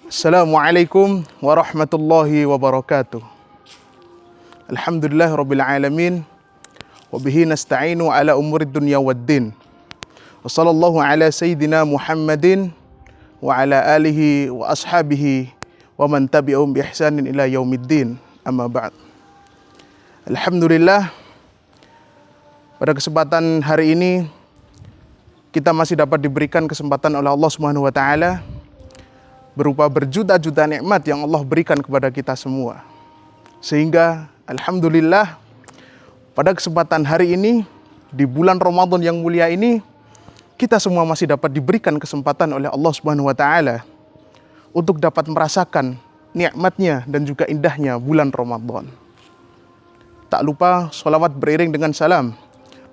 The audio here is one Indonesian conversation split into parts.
Assalamualaikum warahmatullahi wabarakatuh. Alhamdulillah rabbil alamin. Wabihi nasta'inu ala umurid dunya waddin. Wa sallallahu ala sayyidina Muhammadin wa ala alihi wa ashabihi wa man tabi'um bi ihsanin ila yaumiddin. Amma ba'd. Alhamdulillah, pada kesempatan hari ini kita masih dapat diberikan kesempatan oleh Allah Subhanahu wa taala berupa berjuta-juta nikmat yang Allah berikan kepada kita semua. Sehingga alhamdulillah pada kesempatan hari ini di bulan Ramadan yang mulia ini kita semua masih dapat diberikan kesempatan oleh Allah Subhanahu wa taala untuk dapat merasakan nikmatnya dan juga indahnya bulan Ramadan. Tak lupa sholawat beriring dengan salam.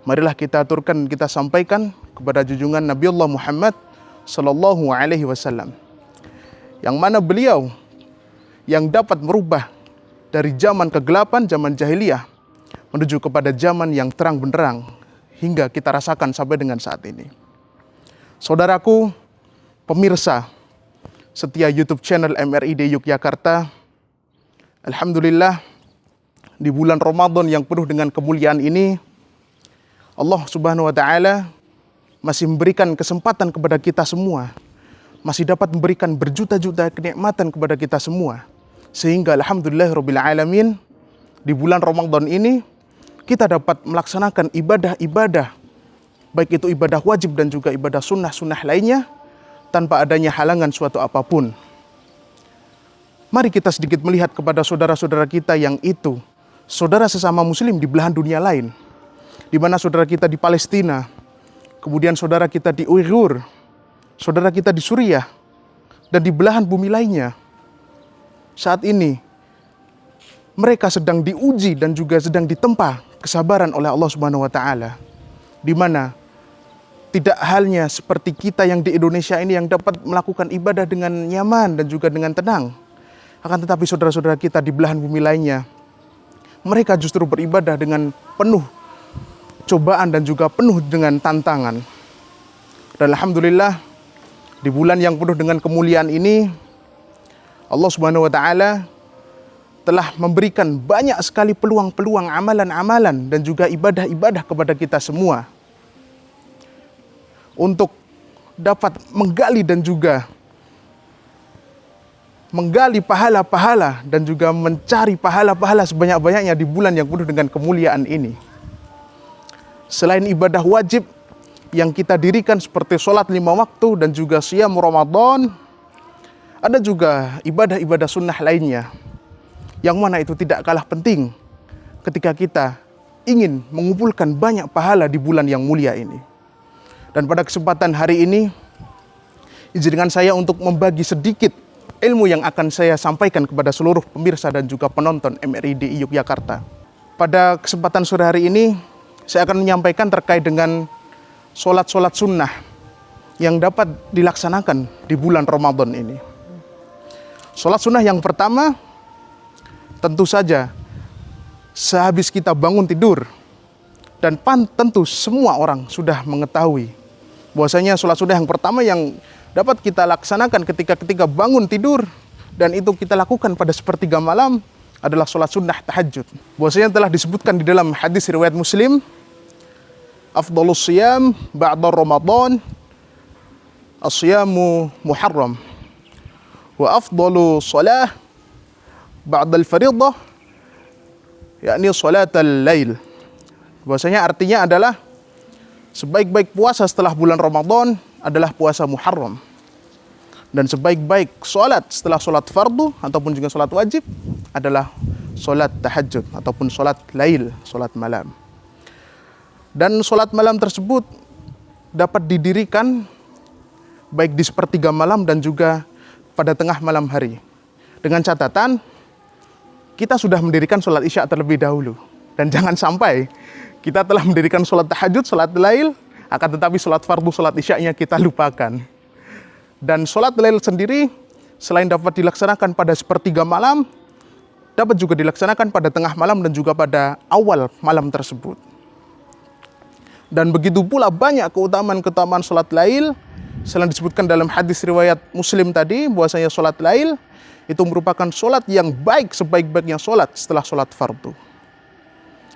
Marilah kita aturkan, kita sampaikan kepada junjungan Nabi Allah Muhammad sallallahu alaihi wasallam, yang mana beliau yang dapat merubah dari zaman kegelapan, zaman jahiliyah menuju kepada zaman yang terang benderang hingga kita rasakan sampai dengan saat ini. Saudaraku, pemirsa setia YouTube channel MRID Yogyakarta, alhamdulillah di bulan Ramadan yang penuh dengan kemuliaan ini Allah Subhanahu wa taala masih memberikan kesempatan kepada kita semua, masih dapat memberikan berjuta-juta kenikmatan kepada kita semua. Sehingga alhamdulillah rabbil alamin di bulan Ramadan ini kita dapat melaksanakan ibadah-ibadah, baik itu ibadah wajib dan juga ibadah sunnah-sunnah lainnya tanpa adanya halangan suatu apapun. Mari kita sedikit melihat kepada saudara-saudara kita yang itu saudara sesama muslim di belahan dunia lain, di mana saudara kita di Palestina, kemudian saudara kita di Uighur, saudara kita di Suriah, dan di belahan bumi lainnya. Saat ini mereka sedang diuji dan juga sedang ditempa kesabaran oleh Allah Subhanahu wa taala, di mana tidak halnya seperti kita yang di Indonesia ini yang dapat melakukan ibadah dengan nyaman dan juga dengan tenang. Akan tetapi saudara-saudara kita di belahan bumi lainnya, mereka justru beribadah dengan penuh cobaan dan juga penuh dengan tantangan. Dan alhamdulillah di bulan yang penuh dengan kemuliaan ini Allah Subhanahu wa taala telah memberikan banyak sekali peluang-peluang amalan-amalan dan juga ibadah-ibadah kepada kita semua untuk dapat menggali dan juga menggali pahala-pahala dan juga mencari pahala-pahala sebanyak-banyaknya di bulan yang penuh dengan kemuliaan ini. Selain ibadah wajib yang kita dirikan seperti sholat 5 waktu dan juga siyam Ramadan, ada juga ibadah-ibadah sunnah lainnya yang mana itu tidak kalah penting ketika kita ingin mengumpulkan banyak pahala di bulan yang mulia ini. Dan pada kesempatan hari ini izinkan saya untuk membagi sedikit ilmu yang akan saya sampaikan kepada seluruh pemirsa dan juga penonton MRID Yogyakarta. Pada kesempatan sore hari ini saya akan menyampaikan terkait dengan sholat-sholat sunnah yang dapat dilaksanakan di bulan Ramadan ini. Sholat sunnah yang pertama tentu saja sehabis kita bangun tidur, dan tentu semua orang sudah mengetahui bahwasanya sholat sunnah yang pertama yang dapat kita laksanakan ketika bangun tidur dan itu kita lakukan pada sepertiga malam adalah sholat sunnah tahajud. Bahwasanya telah disebutkan di dalam hadis riwayat Muslim, afdhalus siyam ba'da Ramadan as-siyamu Muharram wa afdalu shalah ba'da al-fariḍah yakni salatul lail. Bahwasanya artinya adalah sebaik-baik puasa setelah bulan Ramadan adalah puasa Muharram, dan sebaik-baik salat setelah salat fardu ataupun juga salat wajib adalah salat tahajud ataupun salat lail, salat malam. Dan salat malam tersebut dapat didirikan baik di sepertiga malam dan juga pada tengah malam hari. Dengan catatan kita sudah mendirikan sholat isya terlebih dahulu. Dan jangan sampai kita telah mendirikan sholat tahajud, sholat lail, akan tetapi sholat fardu, sholat isya'nya kita lupakan. Dan sholat lail sendiri selain dapat dilaksanakan pada sepertiga malam, dapat juga dilaksanakan pada tengah malam dan juga pada awal malam tersebut. Dan begitu pula banyak keutamaan-keutamaan sholat lail selain disebutkan dalam hadis riwayat Muslim tadi bahwasanya sholat lail itu merupakan sholat yang baik sebaik-baiknya sholat setelah sholat fardu.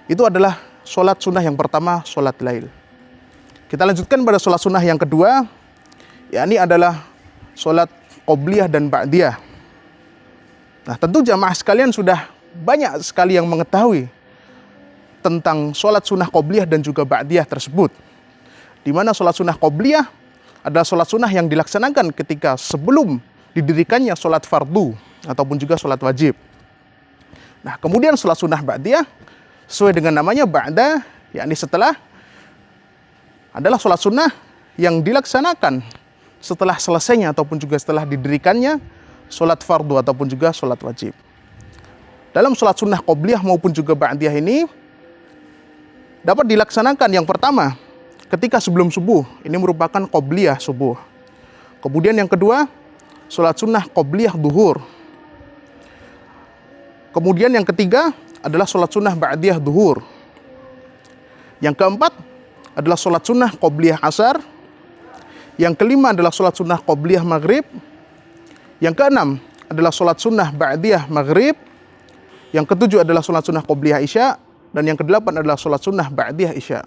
Itu adalah sholat sunnah yang pertama, sholat lail. Kita lanjutkan pada sholat sunnah yang kedua, yakni adalah sholat qobliyah dan ba'diyah. Nah, tentu jamaah sekalian sudah banyak sekali yang mengetahui tentang sholat sunnah qobliyah dan juga ba'diyah tersebut. Di mana sholat sunnah qobliyah adalah sholat sunnah yang dilaksanakan ketika sebelum didirikannya sholat fardu ataupun juga sholat wajib. Nah, kemudian sholat sunnah ba'diyah sesuai dengan namanya ba'da, yakni setelah, adalah sholat sunnah yang dilaksanakan setelah selesainya ataupun juga setelah didirikannya sholat fardu ataupun juga sholat wajib. Dalam sholat sunnah qobliyah maupun juga ba'diyah ini dapat dilaksanakan yang pertama ketika sebelum subuh, ini merupakan qobliyah subuh. Kemudian yang kedua, sholat sunnah qobliyah duhur. Kemudian yang ketiga adalah sholat sunnah ba'diyah duhur. Yang keempat adalah sholat sunnah qobliyah asar. Yang kelima adalah sholat sunnah qobliyah maghrib. Yang keenam adalah sholat sunnah ba'diyah maghrib. Yang ketujuh adalah sholat sunnah qobliyah isya. Dan yang kedelapan adalah sholat sunnah ba'diyah isya.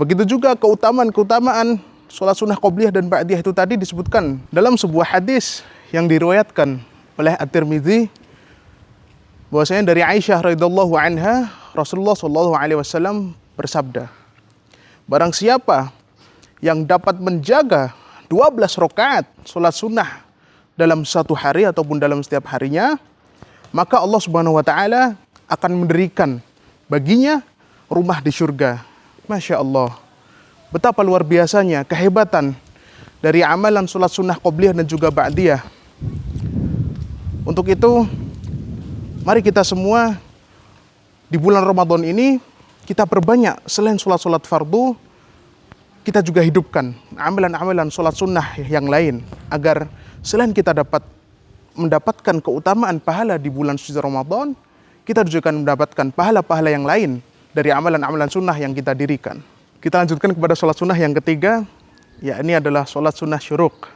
Begitu juga keutamaan sholat sunnah qobliyah dan ba'diyah itu tadi disebutkan dalam sebuah hadis yang diriwayatkan oleh At-Tirmidzi, bahwasanya dari Aisyah radhiyallahu anha, Rasulullah shallallahu alaihi wasallam bersabda, barang siapa yang dapat menjaga 12 rakaat sholat sunnah dalam satu hari ataupun dalam setiap harinya, maka Allah Subhanahu wa taala akan mendirikan baginya rumah di surga. Masya Allah, betapa luar biasanya kehebatan dari amalan sholat sunnah qobliyah dan juga ba'diyah. Untuk itu, mari kita semua di bulan Ramadan ini kita perbanyak selain sholat-sholat fardu, kita juga hidupkan amalan-amalan sholat sunnah yang lain agar selain kita dapat mendapatkan keutamaan pahala di bulan suci Ramadan, kita juga akan mendapatkan pahala-pahala yang lain dari amalan-amalan sunnah yang kita dirikan. Kita lanjutkan kepada sholat sunnah yang ketiga, yakni adalah sholat sunnah syuruk.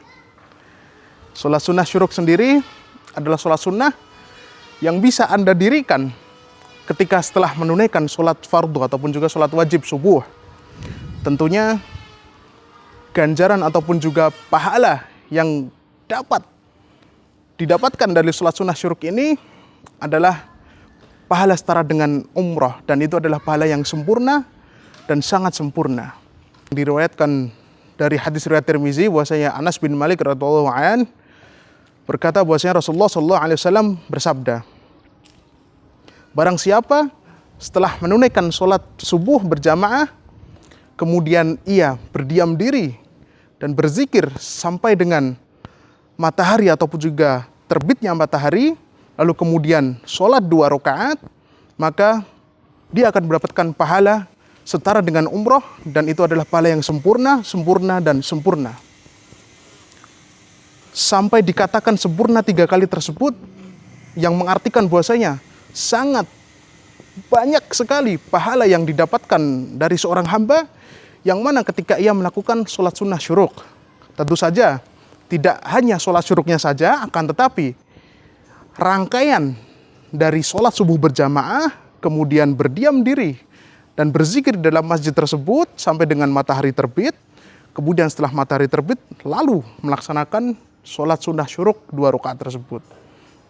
Sholat sunnah syuruk sendiri adalah sholat sunnah yang bisa Anda dirikan ketika setelah menunaikan sholat fardu ataupun juga sholat wajib subuh. Tentunya ganjaran ataupun juga pahala yang dapat didapatkan dari sholat sunnah syuruk ini adalah pahala setara dengan umrah, dan itu adalah pahala yang sempurna dan sangat sempurna. Diriwayatkan dari hadis riwayat Tirmizi bahwasanya Anas bin Malik radhiyallahu an berkata bahwasanya Rasulullah sallallahu alaihi wasallam bersabda, barang siapa setelah menunaikan sholat subuh berjamaah kemudian ia berdiam diri dan berzikir sampai dengan matahari ataupun juga terbitnya matahari, lalu kemudian sholat 2 rakaat, maka dia akan mendapatkan pahala setara dengan umroh, dan itu adalah pahala yang sempurna, sempurna, dan sempurna. Sampai dikatakan sempurna 3 kali tersebut, yang mengartikan bahwasanya sangat banyak sekali pahala yang didapatkan dari seorang hamba, yang mana ketika ia melakukan sholat sunnah syuruk. Tentu saja, tidak hanya sholat syuruknya saja, akan tetapi rangkaian dari sholat subuh berjamaah, kemudian berdiam diri dan berzikir dalam masjid tersebut sampai dengan matahari terbit, kemudian setelah matahari terbit lalu melaksanakan sholat sunnah syuruk 2 rakaat tersebut.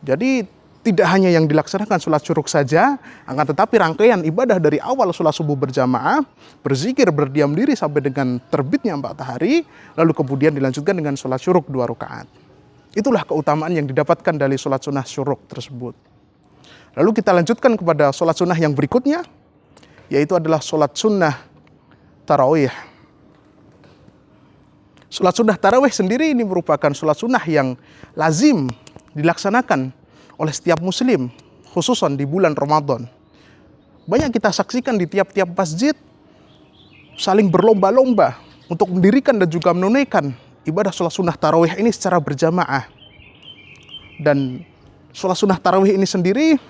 Jadi tidak hanya yang dilaksanakan sholat syuruk saja, akan tetapi rangkaian ibadah dari awal sholat subuh berjamaah, berzikir, berdiam diri sampai dengan terbitnya matahari, lalu kemudian dilanjutkan dengan sholat syuruk 2 rakaat. Itulah keutamaan yang didapatkan dari sholat sunnah syuruk tersebut. Lalu kita lanjutkan kepada sholat sunnah yang berikutnya, yaitu adalah sholat sunnah tarawih. Sholat sunnah tarawih sendiri ini merupakan sholat sunnah yang lazim dilaksanakan oleh setiap muslim, khususan di bulan Ramadan. Banyak kita saksikan di tiap-tiap masjid saling berlomba-lomba untuk mendirikan dan juga menunaikan ibadah sholat sunnah tarawih ini secara berjamaah. Dan sholat sunnah tarawih ini sendiri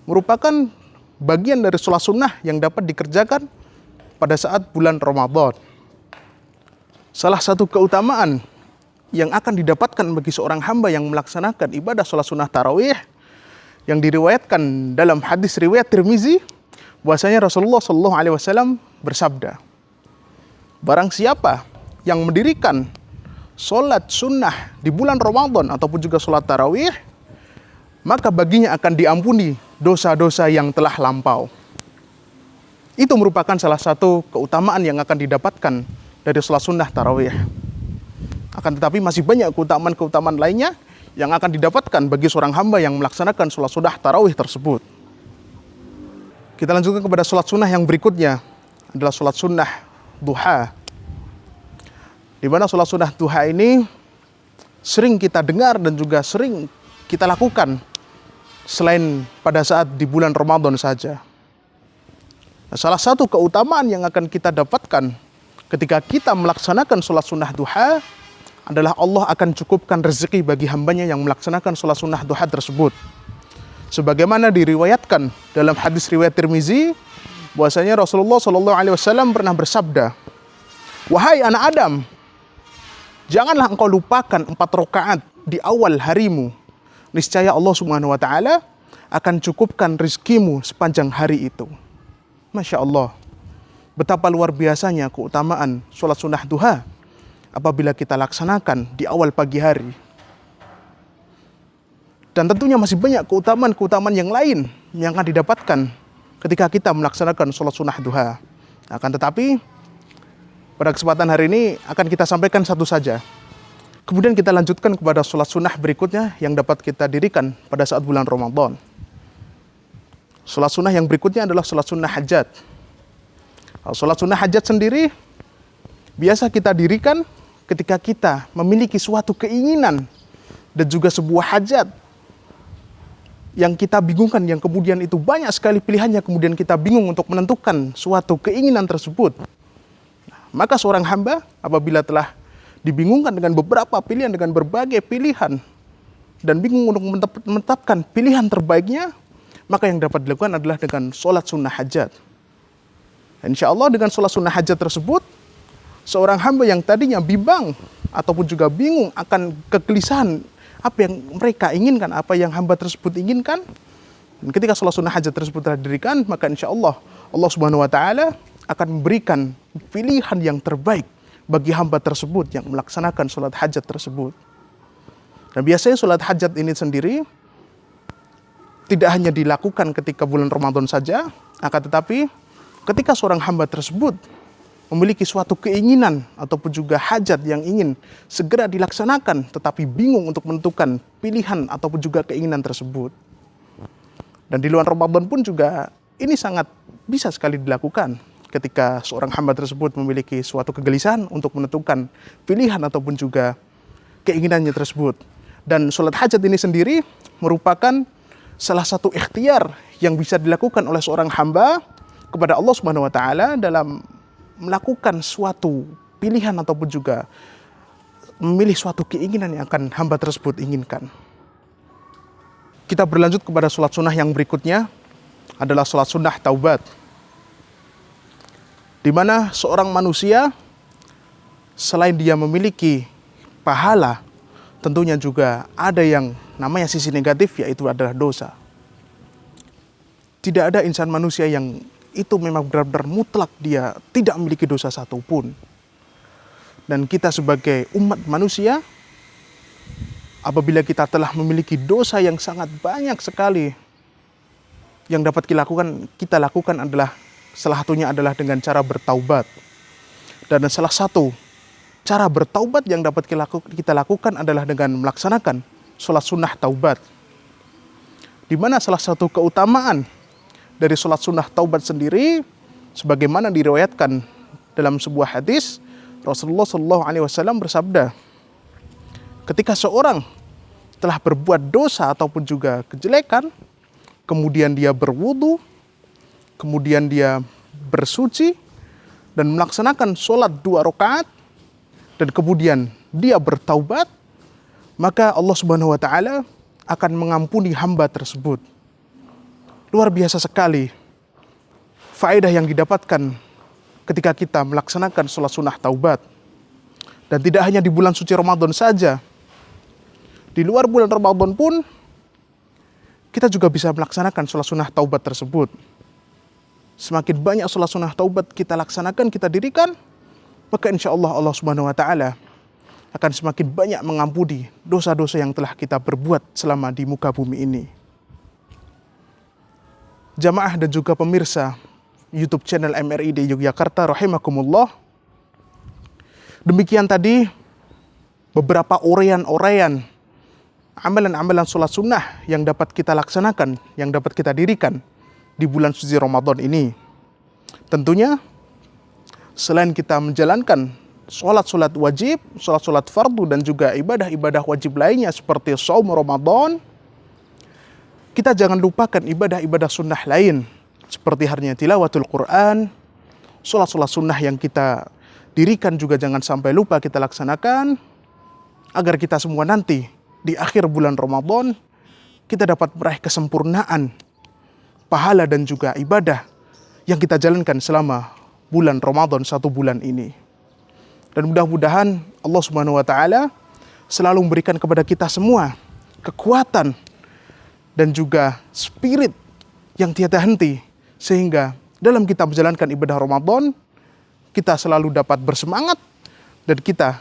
merupakan bagian dari sholat sunnah yang dapat dikerjakan pada saat bulan Ramadan. Salah satu keutamaan yang akan didapatkan bagi seorang hamba yang melaksanakan ibadah sholat sunnah tarawih yang diriwayatkan dalam hadis riwayat Tirmizi, bahwasanya Rasulullah Shallallahu Alaihi Wasallam bersabda, barang siapa yang mendirikan sholat sunnah di bulan Ramadan ataupun juga sholat tarawih, maka baginya akan diampuni dosa-dosa yang telah lampau. Itu merupakan salah satu keutamaan yang akan didapatkan dari sholat sunnah tarawih. Akan tetapi masih banyak keutamaan-keutamaan lainnya yang akan didapatkan bagi seorang hamba yang melaksanakan sholat sunnah tarawih tersebut. Kita lanjutkan kepada sholat sunnah yang berikutnya, adalah sholat sunnah duha. Di mana sholat sunnah duha ini sering kita dengar dan juga sering kita lakukan selain pada saat di bulan Ramadan saja. Nah, salah satu keutamaan yang akan kita dapatkan ketika kita melaksanakan sholat sunnah duha adalah Allah akan cukupkan rezeki bagi hambanya yang melaksanakan sholat sunnah duha tersebut. Sebagaimana diriwayatkan dalam hadis riwayat Tirmizi, bahwasanya Rasulullah Shallallahu Alaihi Wasallam pernah bersabda, wahai anak Adam, janganlah engkau lupakan 4 rakaat di awal harimu. Niscaya Allah Subhanahu Wa Taala akan cukupkan rizkimu sepanjang hari itu. Masya Allah, betapa luar biasanya keutamaan sholat sunnah duha apabila kita laksanakan di awal pagi hari. Dan tentunya masih banyak keutamaan-keutamaan yang lain yang akan didapatkan ketika kita melaksanakan sholat sunnah duha. Akan tetapi pada kesempatan hari ini akan kita sampaikan satu saja. Kemudian kita lanjutkan kepada sholat sunnah berikutnya yang dapat kita dirikan pada saat bulan Ramadan. Sholat sunnah yang berikutnya adalah sholat sunnah hajat. Sholat sunnah hajat sendiri biasa kita dirikan ketika kita memiliki suatu keinginan dan juga sebuah hajat yang kita bingungkan, yang kemudian itu banyak sekali pilihannya, kemudian kita bingung untuk menentukan suatu keinginan tersebut. Maka seorang hamba apabila telah dibingungkan dengan beberapa pilihan, dengan berbagai pilihan, dan bingung untuk menetapkan pilihan terbaiknya, maka yang dapat dilakukan adalah dengan sholat sunnah hajat. Insya Allah dengan sholat sunnah hajat tersebut, seorang hamba yang tadinya bimbang ataupun juga bingung akan kegelisahan apa yang mereka inginkan, apa yang hamba tersebut inginkan, dan ketika sholat sunnah hajat tersebut telah didirikan, maka insya Allah Allah Subhanahu Wa Taala akan memberikan pilihan yang terbaik bagi hamba tersebut yang melaksanakan sholat hajat tersebut. Dan biasanya sholat hajat ini sendiri tidak hanya dilakukan ketika bulan Ramadan saja, akan tetapi ketika seorang hamba tersebut memiliki suatu keinginan ataupun juga hajat yang ingin segera dilaksanakan, tetapi bingung untuk menentukan pilihan ataupun juga keinginan tersebut. Dan di luar Ramadan pun juga ini sangat bisa sekali dilakukan ketika seorang hamba tersebut memiliki suatu kegelisahan untuk menentukan pilihan ataupun juga keinginannya tersebut. Dan sholat hajat ini sendiri merupakan salah satu ikhtiar yang bisa dilakukan oleh seorang hamba kepada Allah Subhanahu Wa Taala dalam melakukan suatu pilihan ataupun juga memilih suatu keinginan yang akan hamba tersebut inginkan. Kita berlanjut kepada sholat sunnah yang berikutnya adalah sholat sunnah taubat, di mana seorang manusia selain dia memiliki pahala, tentunya juga ada yang namanya sisi negatif, yaitu adalah dosa. Tidak ada insan manusia yang itu memang benar-benar mutlak dia tidak memiliki dosa satupun. Dan kita sebagai umat manusia, apabila kita telah memiliki dosa yang sangat banyak sekali, yang dapat kita lakukan adalah salah satunya adalah dengan cara bertaubat. Dan salah satu cara bertaubat yang dapat kita lakukan adalah dengan melaksanakan sholat sunnah taubat. Di mana salah satu keutamaan dari sholat sunnah taubat sendiri, sebagaimana diriwayatkan dalam sebuah hadis, Rasulullah Shallallahu Alaihi Wasallam bersabda, ketika seorang telah berbuat dosa ataupun juga kejelekan, kemudian dia berwudu, kemudian dia bersuci dan melaksanakan sholat 2 rakaat, dan kemudian dia bertaubat, maka Allah Subhanahu Wa Taala akan mengampuni hamba tersebut. Luar biasa sekali faedah yang didapatkan ketika kita melaksanakan sholat sunnah taubat. Dan tidak hanya di bulan suci Ramadan saja. Di luar bulan Ramadan pun kita juga bisa melaksanakan sholat sunnah taubat tersebut. Semakin banyak sholat sunnah taubat kita laksanakan, kita dirikan, maka insya Allah Allah Subhanahu wa Ta'ala akan semakin banyak mengampuni dosa-dosa yang telah kita perbuat selama di muka bumi ini. Jamaah dan juga pemirsa YouTube channel MRID Yogyakarta rahimakumullah. Demikian tadi beberapa uraian-uraian amalan-amalan sholat sunnah yang dapat kita laksanakan, yang dapat kita dirikan di bulan suci Ramadan ini. Tentunya selain kita menjalankan sholat-sholat wajib, sholat-sholat fardu dan juga ibadah-ibadah wajib lainnya seperti shaum Ramadan, kita jangan lupakan ibadah-ibadah sunnah lain seperti halnya tilawatul Quran, sholat-sholat sunnah yang kita dirikan juga jangan sampai lupa kita laksanakan agar kita semua nanti di akhir bulan Ramadan kita dapat meraih kesempurnaan pahala dan juga ibadah yang kita jalankan selama bulan Ramadan 1 bulan ini. Dan mudah-mudahan Allah Subhanahu wa Ta'ala selalu memberikan kepada kita semua kekuatan dan juga spirit yang tiada henti, sehingga dalam kita menjalankan ibadah Ramadan kita selalu dapat bersemangat dan kita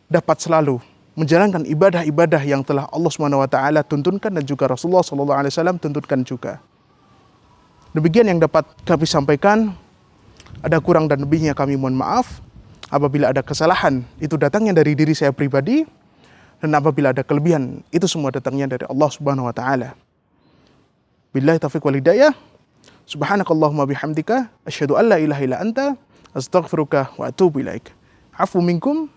dapat selalu menjalankan ibadah-ibadah yang telah Allah Subhanahu wa Ta'ala tuntunkan dan juga Rasulullah SAW tuntunkan juga. Demikian yang dapat kami sampaikan. Ada kurang dan lebihnya kami mohon maaf. Apabila ada kesalahan itu datangnya dari diri saya pribadi, dan apabila ada kelebihan itu semua datangnya dari Allah Subhanahu wa Ta'ala. Billahi taufiq wal hidayah. Subhanakallahumma bihamdika asyhadu an la ilaha illa anta astaghfiruka wa atubu ilaik. Afu minkum.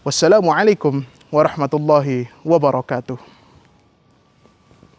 Wassalamualaikum warahmatullahi wabarakatuh.